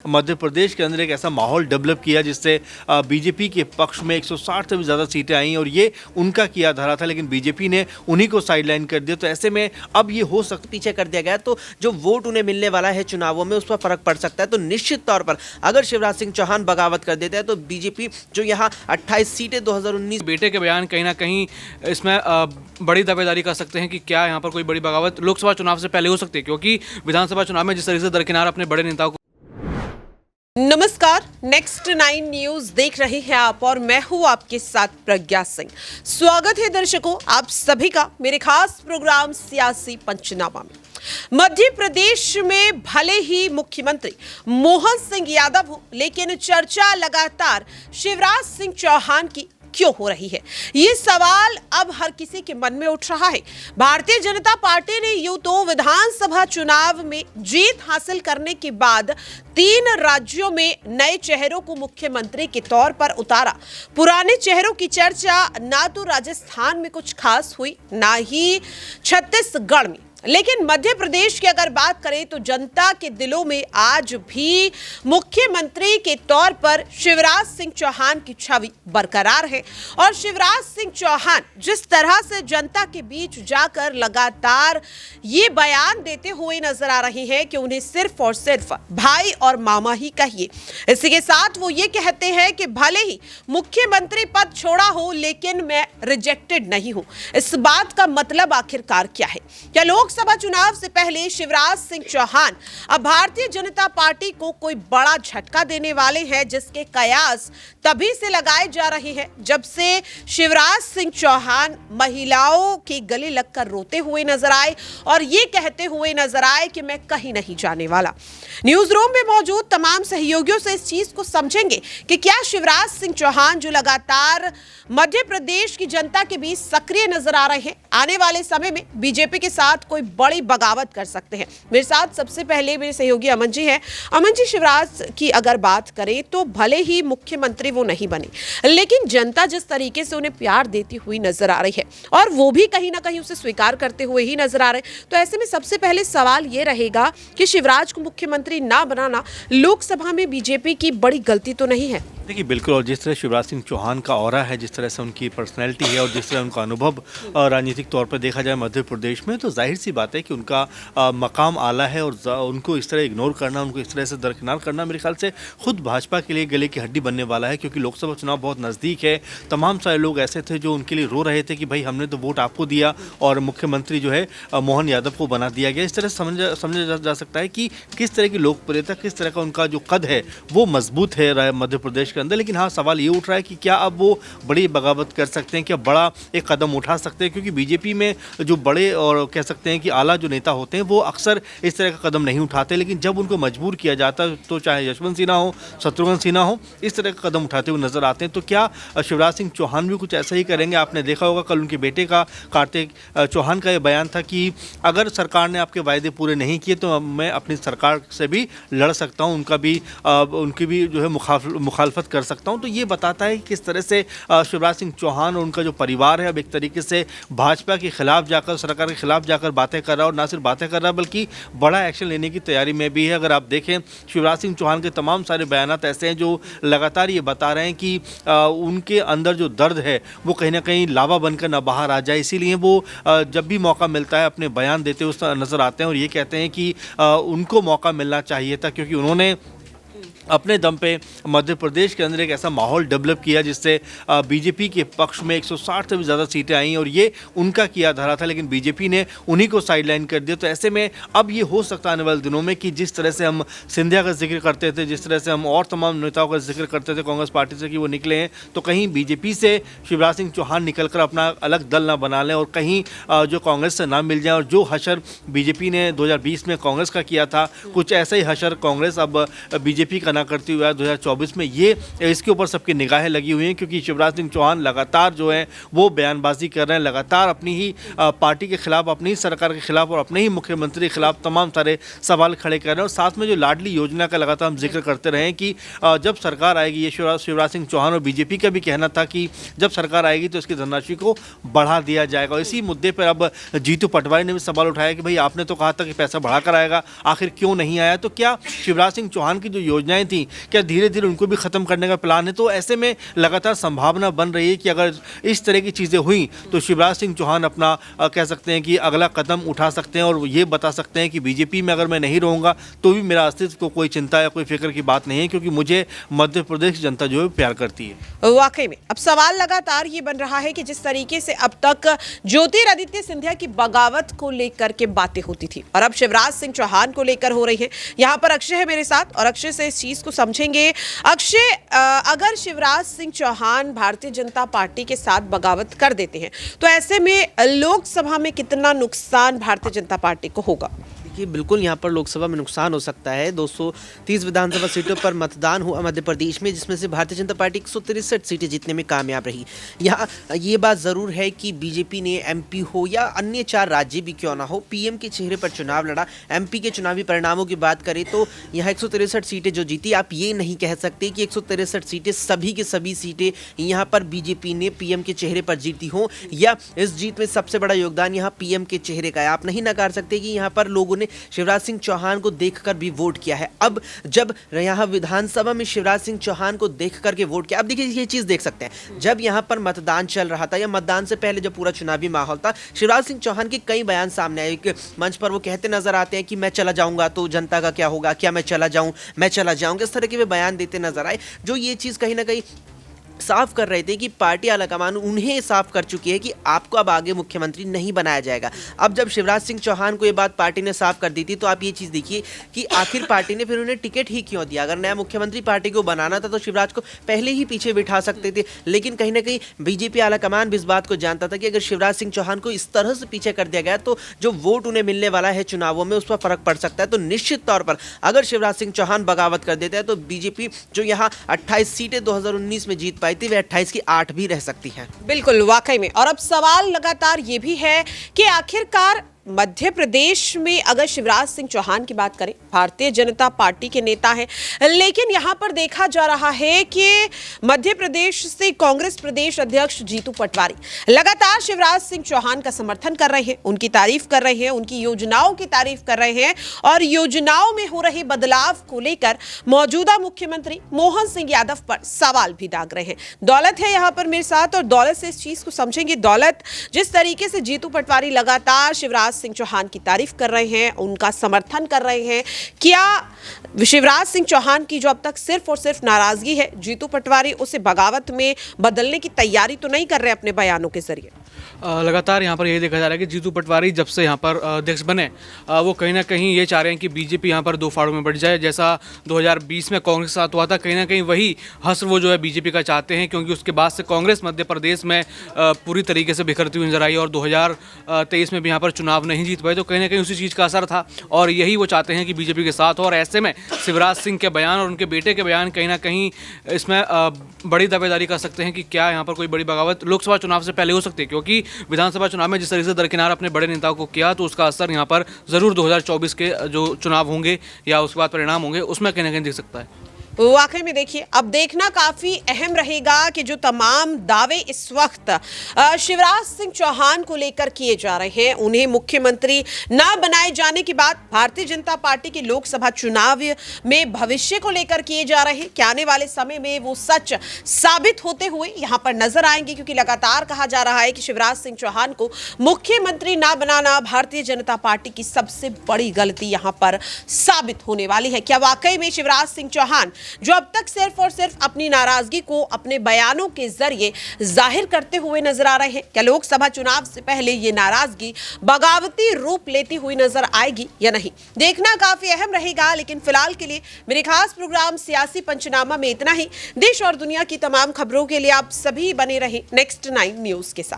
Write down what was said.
मध्य प्रदेश के अंदर एक ऐसा माहौल डेवलप किया जिससे बीजेपी के पक्ष में 160 से भी ज़्यादा सीटें आई और ये उनका किया धरा था, लेकिन बीजेपी ने उन्हीं को साइडलाइन कर दिया। तो ऐसे में अब ये हो सकता पीछे कर दिया गया तो जो वोट उन्हें मिलने वाला है चुनावों में उस पर फर्क पड़ सकता है। तो निश्चित तौर पर अगर शिवराज सिंह चौहान बगावत कर देते हैं तो बीजेपी जो यहाँ 28 सीटें 2019 बेटे के बयान कहीं ना कहीं इसमें बड़ी दावेदारी कर सकते हैं कि क्या यहाँ पर कोई बड़ी बगावत लोकसभा चुनाव से पहले हो सकती है, क्योंकि विधानसभा चुनाव में जिस तरीके से दरकिनार अपने बड़े नेताओं को। नमस्कार, नेक्स्ट 9 न्यूज देख रहे हैं आप और मैं हूं आपके साथ प्रज्ञा सिंह। स्वागत है दर्शकों आप सभी का मेरे खास प्रोग्राम सियासी पंचनामा में। मध्य प्रदेश में भले ही मुख्यमंत्री मोहन सिंह यादव हो, लेकिन चर्चा लगातार शिवराज सिंह चौहान की क्यों हो रही है, ये सवाल अब हर किसी के मन में उठ रहा है। भारतीय जनता पार्टी ने यूं तो विधानसभा चुनाव में जीत हासिल करने के बाद 3 राज्यों में नए चेहरों को मुख्यमंत्री के तौर पर उतारा। पुराने चेहरों की चर्चा ना तो राजस्थान में कुछ खास हुई, ना ही छत्तीसगढ़ में, लेकिन मध्य प्रदेश की अगर बात करें तो जनता के दिलों में आज भी मुख्यमंत्री के तौर पर शिवराज सिंह चौहान की छवि बरकरार है। और शिवराज सिंह चौहान जिस तरह से जनता के बीच जाकर लगातार ये बयान देते हुए नजर आ रहे हैं कि उन्हें सिर्फ और सिर्फ भाई और मामा ही कहिए। इसी के साथ वो ये कहते हैं कि भले ही मुख्यमंत्री पद छोड़ा हो, लेकिन मैं रिजेक्टेड नहीं हूं। इस बात का मतलब आखिरकार क्या है? क्या लोकसभा चुनाव से पहले शिवराज सिंह चौहान अब भारतीय जनता पार्टी को कोई बड़ा झटका देने वाले हैं, जिसके कयास तभी से लगाए जा रहे हैं जब से शिवराज सिंह चौहान महिलाओं के गले लगकर रोते हुए नजर आए और ये कहते हुए नजर आए कि मैं कहीं नहीं जाने वाला। न्यूज रूम में मौजूद तमाम सहयोगियों से इस चीज को समझेंगे कि क्या शिवराज सिंह चौहान जो लगातार मध्य प्रदेश की जनता के बीच सक्रिय नजर आ रहे हैं, आने वाले समय में बीजेपी के साथ कोई बड़ी बगावत कर सकते हैं। मेरे साथ सबसे पहले मेरे सहयोगी अमन जी हैं। अमन जी, शिवराज की अगर बात करें तो भले ही मुख्यमंत्री वो नहीं बने, लेकिन जनता जिस तरीके से उन्हें प्यार देती हुई नजर आ रही है और वो भी कहीं ना कहीं उसे स्वीकार करते हुए ही नजर आ रहे हैं, तो ऐसे में सबसे पहले सवाल ये रहेगा कि शिवराज को मुख्यमंत्री ना बनाना लोकसभा में बीजेपी की बड़ी गलती तो नहीं है? देखिए बिल्कुल, और जिस तरह शिवराज सिंह चौहान का ऑरा है, जिस तरह से उनकी पर्सनैलिटी है और जिस तरह उनका अनुभव राजनीतिक तौर पर देखा जाए मध्य प्रदेश में, तो जाहिर सी बात है कि उनका मकाम आला है और उनको इस तरह इग्नोर करना, उनको इस तरह से दरकिनार करना मेरे ख्याल से खुद भाजपा के लिए गले की हड्डी बनने वाला है, क्योंकि लोकसभा चुनाव बहुत नज़दीक है। तमाम सारे लोग ऐसे थे जो उनके लिए रो रहे थे कि भाई हमने तो वोट आपको दिया और मुख्यमंत्री जो है मोहन यादव को बना दिया गया। इस तरह समझा जा सकता है कि किस तरह की लोकप्रियता, किस तरह का उनका जो कद है वो मजबूत है मध्य प्रदेश के अंदर। लेकिन हाँ, सवाल ये उठ रहा है कि क्या अब वो बड़ी बगावत कर सकते हैं, क्या बड़ा एक कदम उठा सकते हैं, क्योंकि बीजेपी में जो बड़े और कह सकते हैं कि आला जो नेता होते हैं वो अक्सर इस तरह का कदम नहीं उठाते, लेकिन जब उनको मजबूर किया जाता है तो चाहे यशवंत सिन्हा हो, शत्रुघ्न सिन्हा हो, इस तरह का कदम उठाते हुए नजर आते हैं। तो क्या शिवराज सिंह चौहान भी कुछ ऐसा ही करेंगे? आपने देखा होगा कल उनके बेटे का, कार्तिक चौहान का ये बयान था कि अगर सरकार ने आपके वायदे पूरे नहीं किए तो मैं अपनी सरकार से भी लड़ सकता हूँ, उनकी भी जो है मुखालफत कर सकता हूँ। तो ये बताता है कि किस तरह से शिवराज सिंह चौहान और उनका जो परिवार है अब एक तरीके से भाजपा के खिलाफ जाकर, सरकार के खिलाफ जाकर बातें कर रहा है, और ना सिर्फ बातें कर रहा है बल्कि बड़ा एक्शन लेने की तैयारी में भी है। अगर आप देखें शिवराज सिंह चौहान के तमाम सारे बयान ऐसे हैं जो लगातार ये बता रहे हैं कि उनके अंदर जो दर्द है वो कहीं ना कहीं लावा बनकर ना बाहर आ जाए, इसीलिए वो जब भी मौका मिलता है अपने बयान देते हुए नजर आते हैं और ये कहते हैं कि उनको मौका मिलना चाहिए था, क्योंकि उन्होंने अपने दम पे मध्य प्रदेश के अंदर एक ऐसा माहौल डेवलप किया जिससे बीजेपी के पक्ष में 160 से भी ज़्यादा सीटें आई और ये उनका किया धरा था, लेकिन बीजेपी ने उन्हीं को साइडलाइन कर दिया। तो ऐसे में अब ये हो सकता है आने वाले दिनों में कि जिस तरह से हम सिंधिया का जिक्र करते थे, जिस तरह से हम और तमाम नेताओं का जिक्र करते थे कांग्रेस पार्टी से कि वो निकले हैं, तो कहीं बीजेपी से शिवराज सिंह चौहान निकलकर अपना अलग दल ना बना लें और कहीं जो कांग्रेस से ना मिल जाए। और जो हशर बीजेपी ने 2020 में कांग्रेस का किया था, कुछ ऐसा ही हशर कांग्रेस अब बीजेपी का बना करती हुई 2024 में, ये इसके ऊपर सबकी निगाहें लगी हुई हैं क्योंकि शिवराज सिंह चौहान लगातार जो है वो बयानबाजी कर रहे हैं, लगातार अपनी ही पार्टी के खिलाफ, अपनी ही सरकार के खिलाफ और अपने ही मुख्यमंत्री के खिलाफ तमाम सारे सवाल खड़े कर रहे हैं। और साथ में जो लाडली योजना का लगातार हम जिक्र करते रहे कि जब सरकार आएगी, ये शिवराज सिंह चौहान और बीजेपी का भी कहना था कि जब सरकार आएगी तो इसकी धनराशि को बढ़ा दिया जाएगा। और इसी मुद्दे पर अब जीतू पटवारी ने भी सवाल उठाया कि भाई आपने तो कहा था कि पैसा बढ़ाकर आएगा, आखिर क्यों नहीं आया? तो क्या शिवराज सिंह चौहान की जो योजनाएं थी, क्या धीरे धीरे उनको भी खत्म करने का प्लान है? तो ऐसे में लगातार संभावना बन रही है कि अगर इस तरह की चीज़ें हुई तो शिवराज सिंह चौहान अपना कह सकते हैं कि अगला कदम उठा सकते हैं और ये बता सकते हैं कि बीजेपी में अगर मैं नहीं रहूँगा तो भी मेरा अस्तित्व को कोई चिंता या कोई फिक्र की बात नहीं है, क्योंकि मुझे मध्य प्रदेश की जनता जो है प्यार करती है। वाकई में अब सवाल लगातार ये बन रहा है कि जिस तरीके से अब तक ज्योतिरादित्य सिंधिया की बगावत को लेकर के बातें होती थी और अब शिवराज सिंह चौहान को लेकर हो रही है। यहाँ पर अक्षय है मेरे साथ और अक्षय से इस चीज को समझेंगे। अक्षय, अगर शिवराज सिंह चौहान भारतीय जनता पार्टी के साथ बगावत कर देते हैं तो ऐसे में लोकसभा में कितना नुकसान भारतीय जनता पार्टी को होगा? देखिए, बिल्कुल यहाँ पर लोकसभा में नुकसान हो सकता है। 230 विधानसभा सीटों पर मतदान हुआ मध्य प्रदेश में, जिसमें से भारतीय जनता पार्टी 163 सीटें जीतने में कामयाब रही। यहाँ ये बात ज़रूर है कि बीजेपी ने एमपी हो या अन्य 4 राज्य भी क्यों ना हो, पीएम के चेहरे पर चुनाव लड़ा। एमपी के चुनावी परिणामों की बात करें तो यहाँ 163 सीटें जो जीती, आप ये नहीं कह सकते कि 163 सीटें सभी की सभी सीटें यहाँ पर बीजेपी ने पीएम के चेहरे पर जीती हों, या इस जीत में सबसे बड़ा योगदान यहाँ पीएम के चेहरे का है। आप नहीं नकार सकते कि यहाँ पर लोगों ने शिवराज सिंह चौहान को देखकर भी वोट किया है। अब जब यहाँ विधानसभा में शिवराज सिंह चौहान को देख करके वोट किया, अब देखिए ये चीज देख सकते हैं, जब यहाँ पर मतदान चल रहा था या मतदान से पहले जब पूरा चुनावी माहौल था, शिवराज सिंह चौहान के कई बयान सामने आए। एक मंच पर वो कहते नजर आते हैं कि मैं चला जाऊंगा तो जनता का क्या होगा, क्या मैं चला जाऊंगा, इस तरह के वे बयान देते नजर आए, जो ये चीज कहीं ना कहीं साफ कर रहे थे कि पार्टी आलाकमान उन्हें साफ कर चुकी है कि आपको अब आगे मुख्यमंत्री नहीं बनाया जाएगा। अब जब शिवराज सिंह चौहान को ये बात पार्टी ने साफ कर दी थी, तो आप ये चीज़ देखिए कि आखिर पार्टी ने फिर उन्हें टिकट ही क्यों दिया। अगर नया मुख्यमंत्री पार्टी को बनाना था तो शिवराज को पहले ही पीछे बिठा सकते थे, लेकिन कहीं ना कहीं बीजेपी आलाकमान भी इस बात को जानता था कि अगर शिवराज सिंह चौहान को इस तरह से पीछे कर दिया गया तो जो वोट उन्हें मिलने वाला है चुनावों में, उस पर फर्क पड़ सकता है। तो निश्चित तौर पर अगर शिवराज सिंह चौहान बगावत कर देते हैं तो बीजेपी जो यहाँ 28 सीटें 2019 में जीत पाई थी, वे 28 की 8 भी रह सकती हैं। बिल्कुल, वाकई में। और अब सवाल लगातार ये भी है कि आखिरकार मध्य प्रदेश में अगर शिवराज सिंह चौहान की बात करें, भारतीय जनता पार्टी के नेता हैं, लेकिन यहां पर देखा जा रहा है कि मध्य प्रदेश से कांग्रेस प्रदेश अध्यक्ष जीतू पटवारी लगातार शिवराज सिंह चौहान का समर्थन कर रहे हैं, उनकी तारीफ कर रहे हैं, उनकी योजनाओं की तारीफ कर रहे हैं और योजनाओं में हो रहे बदलाव को लेकर मौजूदा मुख्यमंत्री मोहन सिंह यादव पर सवाल भी दाग रहे हैं। दौलत है यहां पर मेरे साथ और दौलत से इस चीज को समझेंगे। दौलत, जिस तरीके से जीतू पटवारी लगातार शिवराज सिंह चौहान की तारीफ कर रहे हैं, उनका समर्थन कर रहे हैं, क्या शिवराज सिंह चौहान की जो अब तक सिर्फ और सिर्फ नाराजगी है, जीतू पटवारी उसे बगावत में बदलने की तैयारी तो नहीं कर रहे अपने बयानों के जरिए? लगातार यहाँ पर यही देखा जा रहा है कि जीतू पटवारी जब से यहाँ पर अध्यक्ष बने, वो कहीं ना कहीं ये चाह रहे हैं कि बीजेपी यहाँ पर 2 फाड़ों में बढ़ जाए। जैसा 2020 में कांग्रेस के साथ हुआ था, कहीं ना कहीं वही हश्र वो जो है बीजेपी का चाहते हैं, क्योंकि उसके बाद से कांग्रेस मध्य प्रदेश में पूरी तरीके से बिखरती हुई नजर आई और 2023 में भी यहाँ पर चुनाव नहीं जीत पाए। तो कहीं ना कहीं उसी चीज़ का असर था और यही वो चाहते हैं कि बीजेपी के साथ हो। और ऐसे में शिवराज सिंह के बयान और उनके बेटे के बयान कहीं ना कहीं इसमें बड़ी दावेदारी कर सकते हैं कि क्या यहाँ पर कोई बड़ी बगावत लोकसभा चुनाव से पहले हो सकती है, क्योंकि विधानसभा चुनाव में जिस तरीके से दरकिनार अपने बड़े नेताओं को किया, तो उसका असर यहाँ पर ज़रूर 2024 के जो चुनाव होंगे या उसके बाद परिणाम होंगे उसमें कहीं ना कहीं दिख सकता है। वाकई में देखिए, अब देखना काफी अहम रहेगा कि जो तमाम दावे इस वक्त शिवराज सिंह चौहान को लेकर किए जा रहे हैं, उन्हें मुख्यमंत्री ना बनाए जाने की बात भारतीय जनता पार्टी के लोकसभा चुनाव में भविष्य को लेकर किए जा रहे हैं, क्या आने वाले समय में वो सच साबित होते हुए यहां पर नजर आएंगे? क्योंकि लगातार कहा जा रहा है कि शिवराज सिंह चौहान को मुख्यमंत्री ना बनाना भारतीय जनता पार्टी की सबसे बड़ी गलती यहां पर साबित होने वाली है। क्या वाकई में शिवराज सिंह चौहान, जो अब तक सिर्फ और सिर्फ अपनी नाराजगी को अपने बयानों के जरिए जाहिर करते हुए नजर आ रहे हैं, क्या लोकसभा चुनाव से पहले ये नाराजगी बगावती रूप लेती हुई नजर आएगी या नहीं? देखना काफी अहम रहेगा। लेकिन फिलहाल के लिए मेरे खास प्रोग्राम सियासी पंचनामा में इतना ही। देश और दुनिया की तमाम खबरों के लिए आप सभी बने रहे नेक्स्ट 9 न्यूज के साथ।